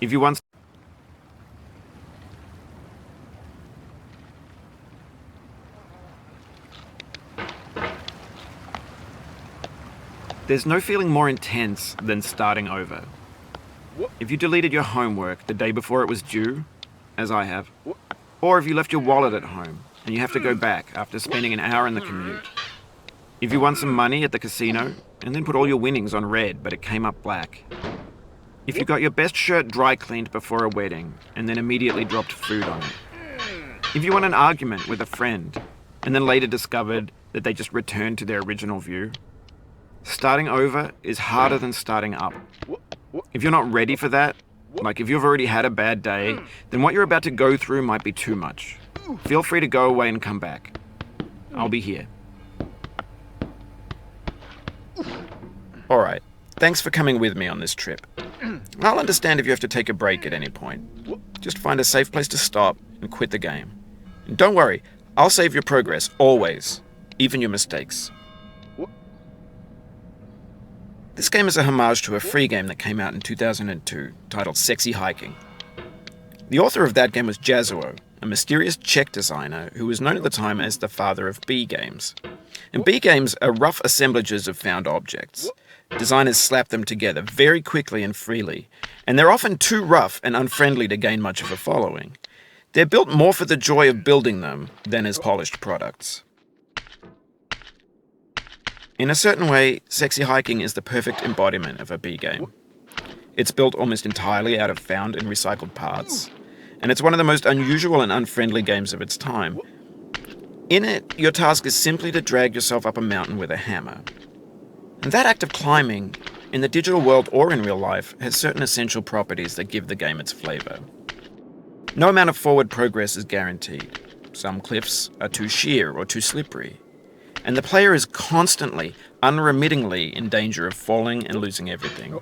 If you want... There's no feeling more intense than starting over. If you deleted your homework the day before it was due, as I have, or if you left your wallet at home and you have to go back after spending an hour in the commute. If you won some money at the casino and then put all your winnings on red but it came up black. If you got your best shirt dry cleaned before a wedding and then immediately dropped food on it. If you won an argument with a friend and then later discovered that they just returned to their original view. Starting over is harder than starting up. If you're not ready for that, like if you've already had a bad day, then what you're about to go through might be too much. Feel free to go away and come back. I'll be here. Alright, thanks for coming with me on this trip. I'll understand if you have to take a break at any point. Just find a safe place to stop and quit the game. And don't worry, I'll save your progress, always. Even your mistakes. This game is a homage to a free game that came out in 2002, titled Sexy Hiking. The author of that game was Jazzuo, a mysterious Czech designer who was known at the time as the father of B games. And B games are rough assemblages of found objects. Designers slap them together very quickly and freely, and they're often too rough and unfriendly to gain much of a following. They're built more for the joy of building them than as polished products. In a certain way, Sexy Hiking is the perfect embodiment of a B game. It's built almost entirely out of found and recycled parts, and it's one of the most unusual and unfriendly games of its time. In it, your task is simply to drag yourself up a mountain with a hammer. And that act of climbing, in the digital world or in real life, has certain essential properties that give the game its flavor. No amount of forward progress is guaranteed. Some cliffs are too sheer or too slippery. And the player is constantly, unremittingly in danger of falling and losing everything.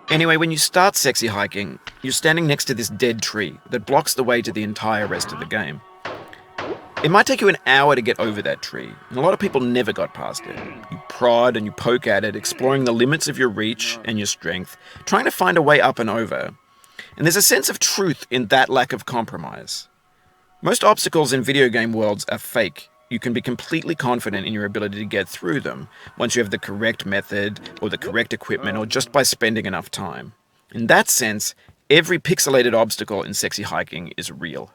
Anyway, when you start Sexy Hiking, you're standing next to this dead tree that blocks the way to the entire rest of the game. It might take you an hour to get over that tree, and a lot of people never got past it. You prod and you poke at it, exploring the limits of your reach and your strength, trying to find a way up and over. And there's a sense of truth in that lack of compromise. Most obstacles in video game worlds are fake. You can be completely confident in your ability to get through them once you have the correct method or the correct equipment or just by spending enough time. In that sense, every pixelated obstacle in Sexy Hiking is real.